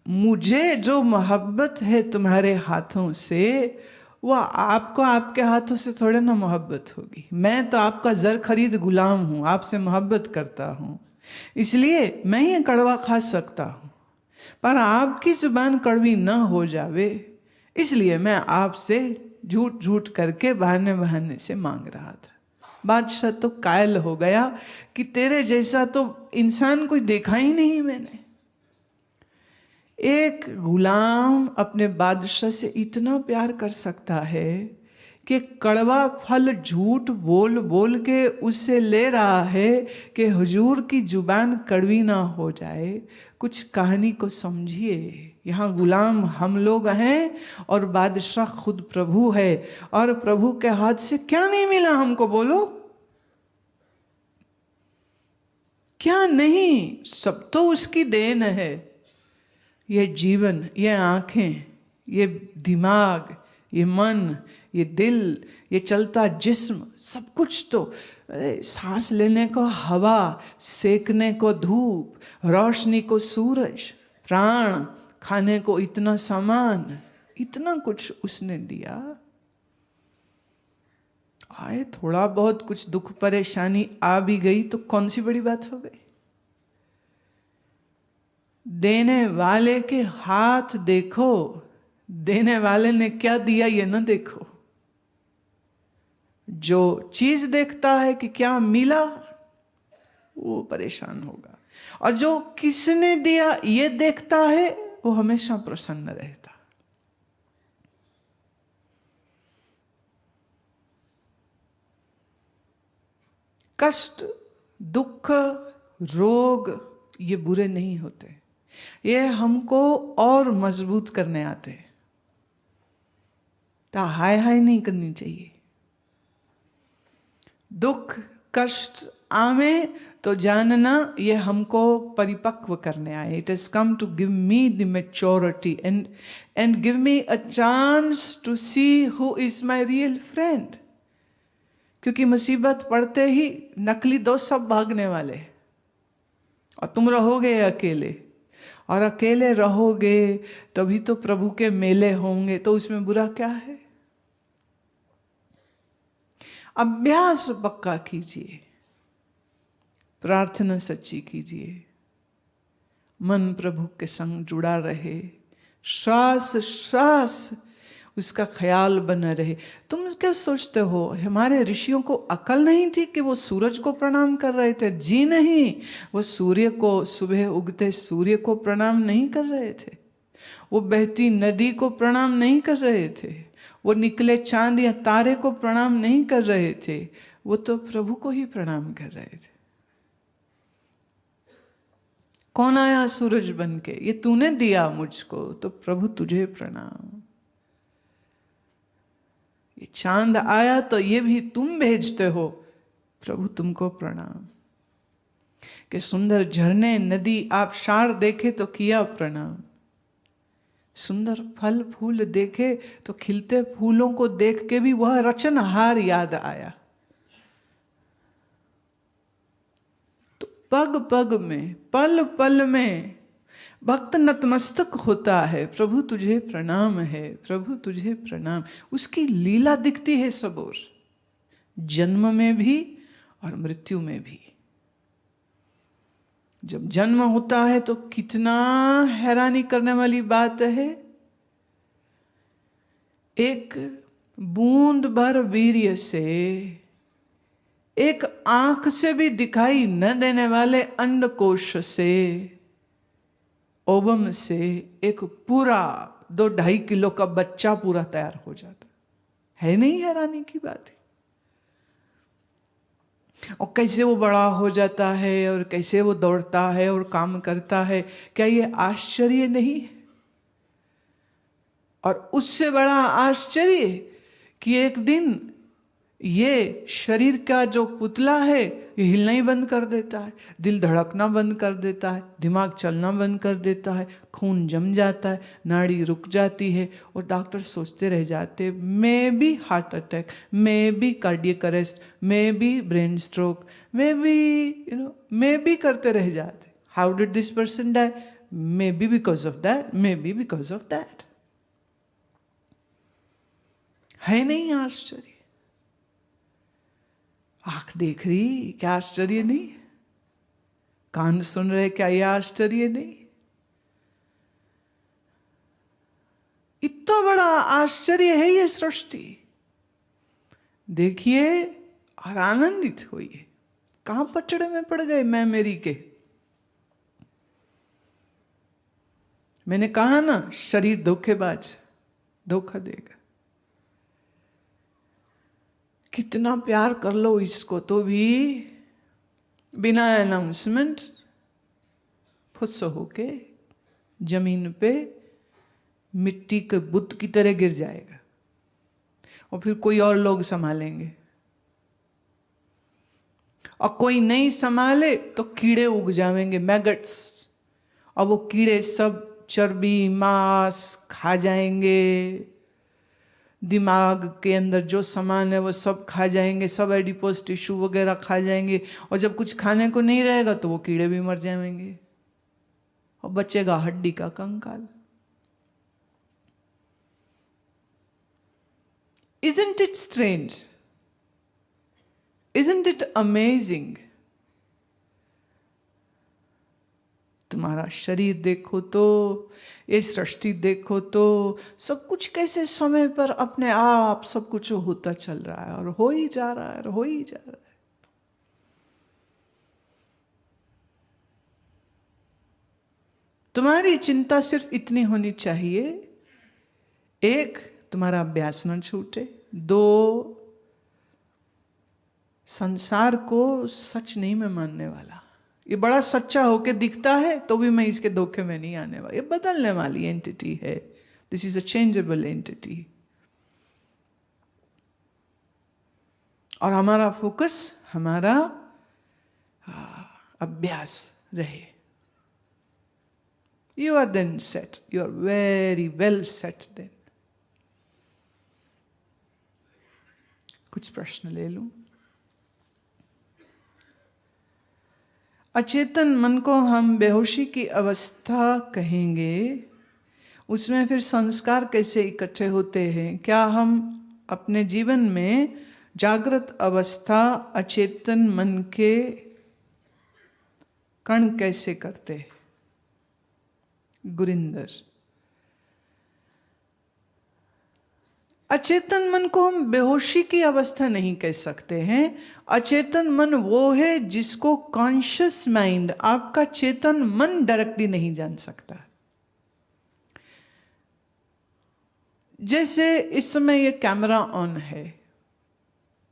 मुझे जो मोहब्बत है तुम्हारे हाथों से, वह आपको आपके हाथों से थोड़े ना मोहब्बत होगी। मैं तो आपका जर खरीद गुलाम हूँ, आपसे मोहब्बत करता हूँ, इसलिए मैं ये कड़वा खा सकता हूँ। पर आपकी जुबान कड़वी न हो जावे, इसलिए मैं आपसे झूठ झूठ करके बहाने बहाने से मांग रहा था। बादशाह तो कायल हो गया कि तेरे जैसा तो इंसान कोई देखा ही नहीं मैंने। एक गुलाम अपने बादशाह से इतना प्यार कर सकता है कि कड़वा फल झूठ बोल बोल के उससे ले रहा है कि हुजूर की जुबान कड़वी ना हो जाए। कुछ कहानी को समझिए, यहाँ गुलाम हम लोग हैं और बादशाह खुद प्रभु है, और प्रभु के हाथ से क्या नहीं मिला हमको, बोलो क्या नहीं, सब तो उसकी देन है। ये जीवन, ये आंखें, ये दिमाग, ये मन, ये दिल, ये चलता जिस्म, सब कुछ तो, सांस लेने को हवा, सेकने को धूप, रोशनी को सूरज, प्राण, खाने को इतना सामान, इतना कुछ उसने दिया। आए थोड़ा बहुत कुछ दुख परेशानी आ भी गई तो कौन सी बड़ी बात हो गई। देने वाले के हाथ देखो, देने वाले ने क्या दिया ये ना देखो। जो चीज देखता है कि क्या मिला, वो परेशान होगा, और जो किसने दिया ये देखता है वो हमेशा प्रसन्न रहता। कष्ट, दुख, रोग ये बुरे नहीं होते, ये हमको और मजबूत करने आते। तो हाय हाय नहीं करनी चाहिए। दुख कष्ट आवे तो जानना ये हमको परिपक्व करने आए। It has come to give me the maturity and give me a chance to see who is my real friend. क्योंकि मुसीबत पड़ते ही नकली दोस्त सब भागने वाले, और तुम रहोगे अकेले, और अकेले रहोगे तभी तो प्रभु के मेले होंगे, तो उसमें बुरा क्या है। अभ्यास पक्का कीजिए, प्रार्थना सच्ची कीजिए, मन प्रभु के संग जुड़ा रहे, श्वास श्वास उसका ख्याल बना रहे। तुम क्या सोचते हो हमारे ऋषियों को अकल नहीं थी कि वो सूरज को प्रणाम कर रहे थे? जी नहीं, वो सूर्य को, सुबह उगते सूर्य को प्रणाम नहीं कर रहे थे, वो बहती नदी को प्रणाम नहीं कर रहे थे, वो निकले चांद या तारे को प्रणाम नहीं कर रहे थे, वो तो प्रभु को ही प्रणाम कर रहे थे। कौन आया सूरज बन के? ये तूने दिया मुझको, तो प्रभु तुझे प्रणाम। ये चांद आया तो ये भी तुम भेजते हो, प्रभु तुमको प्रणाम। कि सुंदर झरने नदी आबशार देखे तो किया प्रणाम, सुंदर फल फूल देखे तो खिलते फूलों को देख के भी वह रचनहार याद आया। तो पग पग में, पल पल में भक्त नतमस्तक होता है, प्रभु तुझे प्रणाम है, प्रभु तुझे प्रणाम। उसकी लीला दिखती है सब ओर, जन्म में भी और मृत्यु में भी। जब जन्म होता है तो कितना हैरानी करने वाली बात है, एक बूंद भर वीर्य से, एक आंख से भी दिखाई न देने वाले अंडकोश से, ओवम से एक पूरा 2-2.5 किलो का बच्चा पूरा तैयार हो जाता है। नहीं हैरानी की बात है? और कैसे वो बड़ा हो जाता है और कैसे वो दौड़ता है और काम करता है, क्या ये आश्चर्य नहीं है? और उससे बड़ा आश्चर्य कि एक दिन ये शरीर का जो पुतला है ये हिलना ही बंद कर देता है, दिल धड़कना बंद कर देता है, दिमाग चलना बंद कर देता है, खून जम जाता है, नाड़ी रुक जाती है, और डॉक्टर सोचते रह जाते may be heart attack, may be cardiac arrest, may be brain stroke, may be may be करते रह जाते। How did this person die? May be because of that, may be because of that. है नहीं आश्चर्य? आंख देख रही, क्या आश्चर्य नहीं? कान सुन रहे, क्या यह आश्चर्य नहीं? इतना बड़ा आश्चर्य है ये सृष्टि। देखिए और आनंदित होइए। कहां पचड़े में पड़ गए मैं मेरी के? मैंने कहा ना, शरीर धोखेबाज, धोखा देगा। कितना प्यार कर लो इसको तो भी बिना अनाउंसमेंट फुस होके जमीन पे मिट्टी के बुत की तरह गिर जाएगा और फिर कोई और लोग संभालेंगे, और कोई नहीं संभाले तो कीड़े उग जाएंगे, मैगट्स, और वो कीड़े सब चर्बी मांस खा जाएंगे, दिमाग के अंदर जो सामान है वो सब खा जाएंगे, सब एडिपोज टिश्यू वगैरह खा जाएंगे, और जब कुछ खाने को नहीं रहेगा तो वो कीड़े भी मर जाएंगे और बचेगा हड्डी का कंकाल। Isn't it strange? Isn't it amazing? तुम्हारा शरीर देखो तो, ये सृष्टि देखो तो, सब कुछ कैसे समय पर अपने आप सब कुछ होता चल रहा है और हो ही जा रहा है और हो ही जा रहा है। तुम्हारी चिंता सिर्फ इतनी होनी चाहिए, एक, तुम्हारा अभ्यास न छूटे, दो, संसार को सच नहीं मैं मानने वाला। ये बड़ा सच्चा होके दिखता है तो भी मैं इसके धोखे में नहीं आने वाला। ये बदलने वाली एंटिटी है। This is a changeable entity. और हमारा फोकस, हमारा अभ्यास रहे। You are then set, you are very well set then. कुछ प्रश्न ले लूं। अचेतन मन को हम बेहोशी की अवस्था कहेंगे। उसमें फिर संस्कार कैसे इकट्ठे होते हैं? क्या हम अपने जीवन में जागृत अवस्था अचेतन मन के कण कैसे करते हैं? गुरिंदर, अचेतन मन को हम बेहोशी की अवस्था नहीं कह सकते हैं। अचेतन मन वो है जिसको कॉन्शियस माइंड, आपका चेतन मन डायरेक्टली नहीं जान सकता। जैसे इस समय ये कैमरा ऑन है,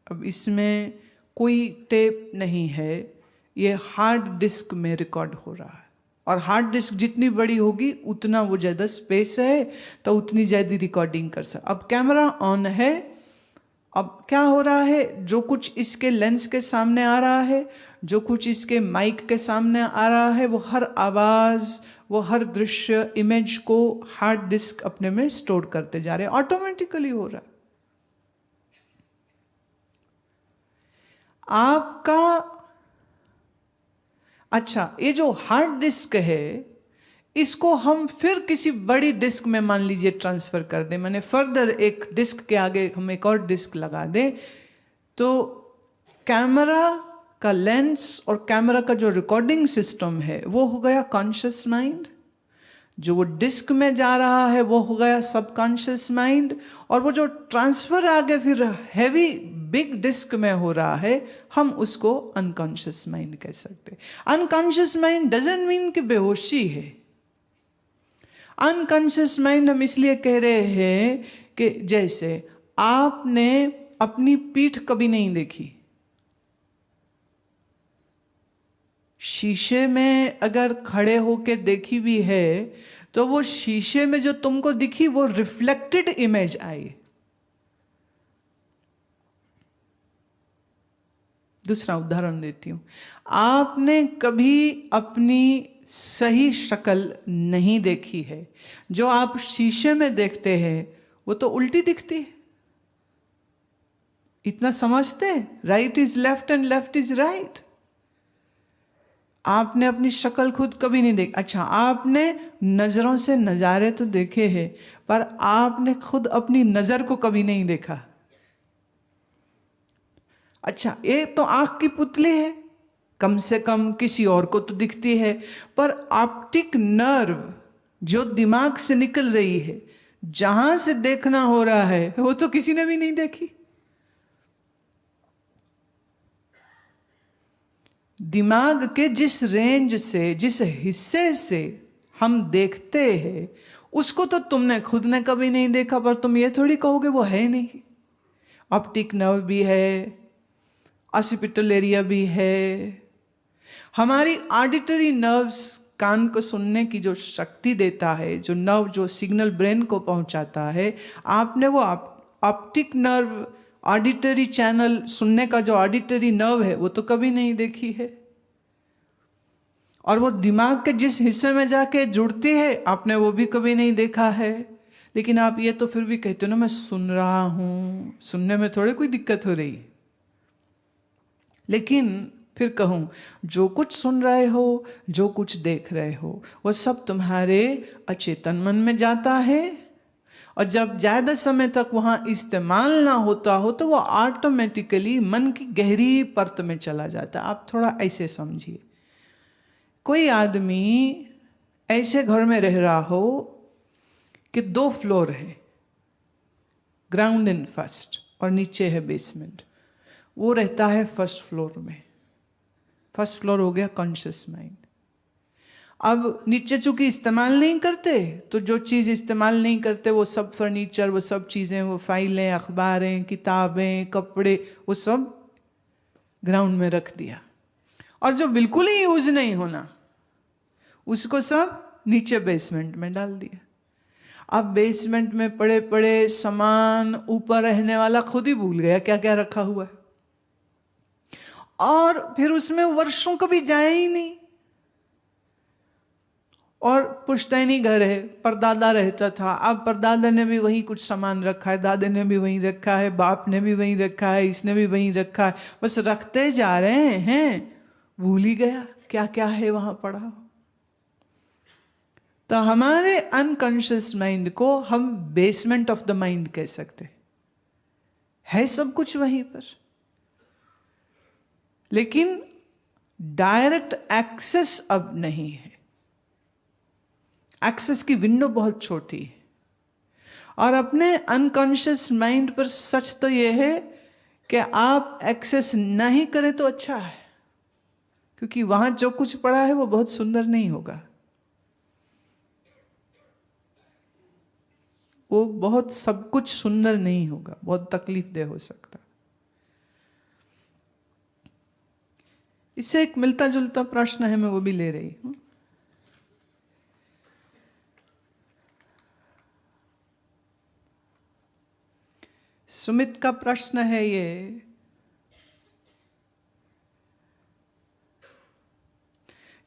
अब इसमें कोई टेप नहीं है, ये हार्ड डिस्क में रिकॉर्ड हो रहा है, और हार्ड डिस्क जितनी बड़ी होगी उतना वो ज़्यादा स्पेस है तो उतनी ज़्यादा रिकॉर्डिंग कर सकते। अब कैमरा ऑन है, अब क्या हो रहा है? जो कुछ इसके लेंस के सामने आ रहा है, जो कुछ इसके माइक के सामने आ रहा है, वो हर आवाज़, वो हर दृश्य, इमेज को हार्ड डिस्क अपने में स्टोर करते जा रहे हैं। ऑटोमेटिकली हो रहा है। आपका अच्छा, ये जो हार्ड डिस्क है इसको हम फिर किसी बड़ी डिस्क में मान लीजिए ट्रांसफर कर दें, मैंने फर्दर एक डिस्क के आगे हम एक और डिस्क लगा दें, तो कैमरा का लेंस और कैमरा का जो रिकॉर्डिंग सिस्टम है वो हो गया कॉन्शियस माइंड, जो वो डिस्क में जा रहा है वो हो गया सबकॉन्शियस माइंड, और वो जो ट्रांसफर आगे फिर हैवी बिग डिस्क में हो रहा है हम उसको अनकॉन्शियस माइंड कह सकते। अनकॉन्शियस माइंड डजंट मीन कि बेहोशी है। अनकॉन्शियस माइंड हम इसलिए कह रहे हैं कि जैसे आपने अपनी पीठ कभी नहीं देखी, शीशे में अगर खड़े होके देखी भी है तो वो शीशे में जो तुमको दिखी वो रिफ्लेक्टेड इमेज आई। दूसरा उदाहरण देती हूं, आपने कभी अपनी सही शक्ल नहीं देखी है, जो आप शीशे में देखते हैं वो तो उल्टी दिखती है। इतना समझते हैं? Right is left and left is right. आपने अपनी शक्ल खुद कभी नहीं देखी। अच्छा, आपने नजरों से नजारे तो देखे हैं, पर आपने खुद अपनी नजर को कभी नहीं देखा। अच्छा, एक तो आंख की पुतली है, कम से कम किसी और को तो दिखती है, पर ऑप्टिक नर्व जो दिमाग से निकल रही है, जहां से देखना हो रहा है, वो तो किसी ने भी नहीं देखी। दिमाग के जिस रेंज से, जिस हिस्से से हम देखते हैं, उसको तो तुमने खुद ने कभी नहीं देखा, पर तुम ये थोड़ी कहोगे वो है नहीं। ऑप्टिक नर्व भी है, ऑसिपिटल एरिया भी है, हमारी ऑडिटरी नर्व्स कान को सुनने की जो शक्ति देता है, जो नर्व जो सिग्नल ब्रेन को पहुंचाता है, आपने वो ऑप्टिक नर्व, ऑडिटरी चैनल, सुनने का जो ऑडिटरी नर्व है, वो तो कभी नहीं देखी है। और वो दिमाग के जिस हिस्से में जाके जुड़ती है, आपने वो भी कभी नहीं देखा है। लेकिन आप ये तो फिर भी कहते हो ना, मैं सुन रहा हूं, सुनने में थोड़ी कोई दिक्कत हो रही। लेकिन फिर कहूं, जो कुछ सुन रहे हो, जो कुछ देख रहे हो, वो सब तुम्हारे अचेतन मन में जाता है, और जब ज्यादा समय तक वहां इस्तेमाल ना होता हो, तो वो ऑटोमेटिकली मन की गहरी परत में चला जाता है। आप थोड़ा ऐसे समझिए, कोई आदमी ऐसे घर में रह रहा हो कि 2 फ्लोर है, ग्राउंड एंड फर्स्ट, और नीचे है बेसमेंट। वो रहता है फर्स्ट फ्लोर में। फर्स्ट फ्लोर हो गया कॉन्शियस माइंड। अब नीचे चूंकि इस्तेमाल नहीं करते, तो जो चीज़ इस्तेमाल नहीं करते, वो सब फर्नीचर, वो सब चीज़ें, वो फाइलें, अखबारें, किताबें, कपड़े, वो सब ग्राउंड में रख दिया। और जो बिल्कुल ही यूज नहीं होना, उसको सब नीचे बेसमेंट में डाल दिया। अब बेसमेंट में पड़े पड़े सामान ऊपर रहने वाला खुद ही भूल गया क्या क्या रखा हुआ है, और फिर उसमें वर्षों कभी जाए ही नहीं। और पुश्तैनी घर है, परदादा रहता था, अब परदादा ने भी वही कुछ सामान रखा है, दादे ने भी वही रखा है, बाप ने भी वही रखा है, इसने भी वही रखा है, बस रखते जा रहे हैं, भूल ही गया क्या क्या है वहां पड़ा। तो हमारे अनकॉन्शियस माइंड को हम बेसमेंट ऑफ द माइंड कह सकते है, सब कुछ वहीं पर, लेकिन डायरेक्ट एक्सेस अब नहीं है। एक्सेस की विंडो बहुत छोटी है। और अपने अनकॉन्शियस माइंड पर सच तो यह है कि आप एक्सेस नहीं करें तो अच्छा है, क्योंकि वहां जो कुछ पड़ा है वो बहुत सुंदर नहीं होगा, वो बहुत सब कुछ सुंदर नहीं होगा, बहुत तकलीफदेह हो सकता। इससे एक मिलता जुलता प्रश्न है, मैं वो भी ले रही हूं। सुमित का प्रश्न है ये,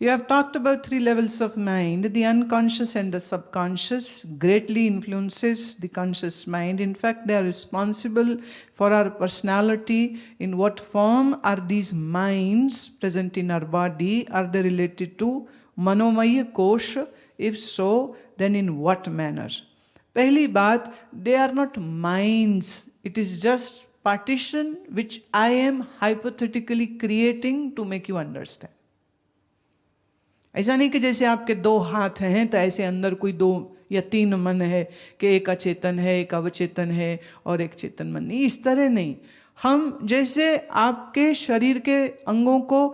you have talked about 3 levels of mind. The unconscious and the subconscious greatly influences the conscious mind. In fact, they are responsible for our personality. In what form are these minds present in our body? Are they related to Manomaya Kosha? If so, then in what manner? पहली बात, they are not minds. It is just partition which I am hypothetically creating to make you understand. ऐसा नहीं कि जैसे आपके 2 हाथ हैं तो ऐसे अंदर कोई 2 या 3 मन है, कि एक अचेतन है, एक अवचेतन है और एक चेतन मन नहीं, इस तरह नहीं। हम जैसे आपके शरीर के अंगों को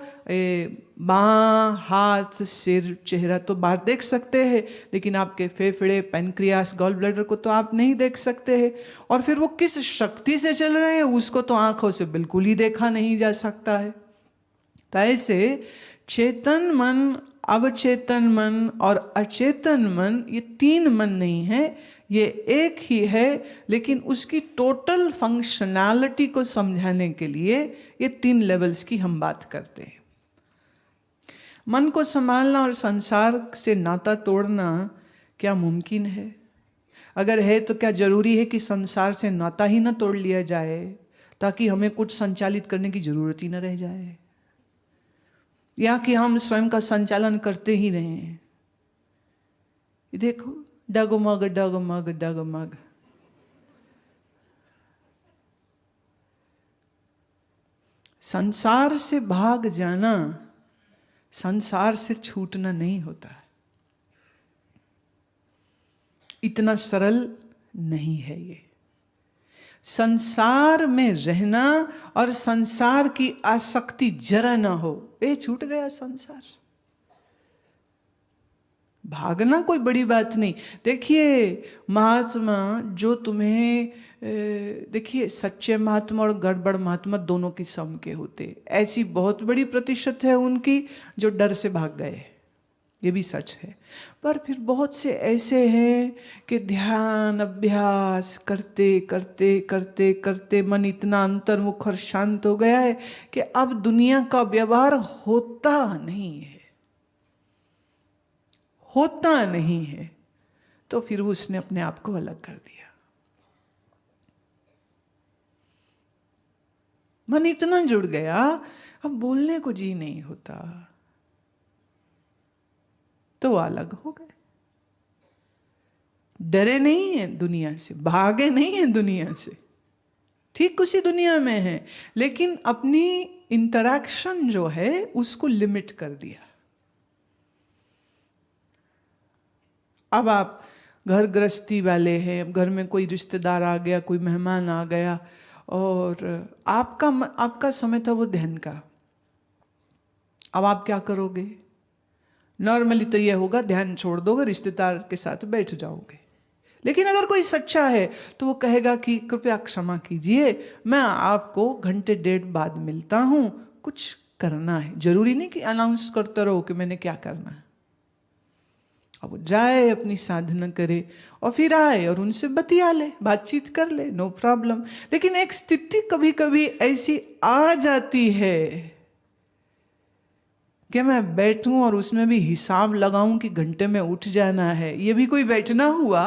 बाँ, हाथ, सिर, चेहरा तो बाहर देख सकते हैं, लेकिन आपके फेफड़े, पैनक्रियास, गॉल ब्लैडर को तो आप नहीं देख सकते हैं। और फिर वो किस शक्ति से चल रहे हैं उसको तो आंखों से बिल्कुल ही देखा नहीं जा सकता है। तो ऐसे चेतन मन, अवचेतन मन और अचेतन मन, ये 3 मन नहीं है, ये एक ही है, लेकिन उसकी टोटल फंक्शनैलिटी को समझाने के लिए ये 3 लेवल्स की हम बात करते हैं। मन को संभालना और संसार से नाता तोड़ना क्या मुमकिन है? अगर है तो क्या जरूरी है कि संसार से नाता ही ना तोड़ लिया जाए, ताकि हमें कुछ संचालित करने की जरूरत ही ना रह जाए? या कि हम स्वयं का संचालन करते ही रहें। ये देखो, डगमग डगमग डगमग। संसार से भाग जाना संसार से छूटना नहीं होता है। इतना सरल नहीं है ये। संसार में रहना और संसार की आसक्ति जरा ना हो, ये छूट गया संसार। भागना कोई बड़ी बात नहीं। देखिए महात्मा जो तुम्हें देखिए, सच्चे महात्मा और गड़बड़ महात्मा दोनों किस्म के होते। ऐसी बहुत बड़ी प्रतिशत है उनकी जो डर से भाग गए, ये भी सच है। पर फिर बहुत से ऐसे हैं कि ध्यान अभ्यास करते करते करते करते मन इतना अंतर्मुख और शांत हो गया है कि अब दुनिया का व्यवहार होता नहीं है, होता नहीं है। तो फिर उसने अपने आप को अलग कर दिया। मन इतना जुड़ गया, अब बोलने को जी नहीं होता, तो अलग हो गए। डरे नहीं है दुनिया से, भागे नहीं है दुनिया से, ठीक उसी दुनिया में है, लेकिन अपनी इंटरैक्शन जो है उसको लिमिट कर दिया। अब आप घर गृहस्थी वाले हैं, घर में कोई रिश्तेदार आ गया, कोई मेहमान आ गया, और आपका समय था वो ध्यान का। अब आप क्या करोगे? नॉर्मली तो ये होगा ध्यान छोड़ दोगे, रिश्तेदार के साथ बैठ जाओगे। लेकिन अगर कोई सच्चा है तो वो कहेगा कि कृपया क्षमा कीजिए, मैं आपको घंटे डेढ़ बाद मिलता हूं, कुछ करना है। जरूरी नहीं कि अनाउंस करते रहो कि मैंने क्या करना है। अब वो जाए, अपनी साधना करे और फिर आए और उनसे बतिया ले, बातचीत कर ले, नो प्रॉब्लम। लेकिन एक स्थिति कभी कभी ऐसी आ जाती है कि मैं बैठूं और उसमें भी हिसाब लगाऊं कि घंटे में उठ जाना है। ये भी कोई बैठना हुआ?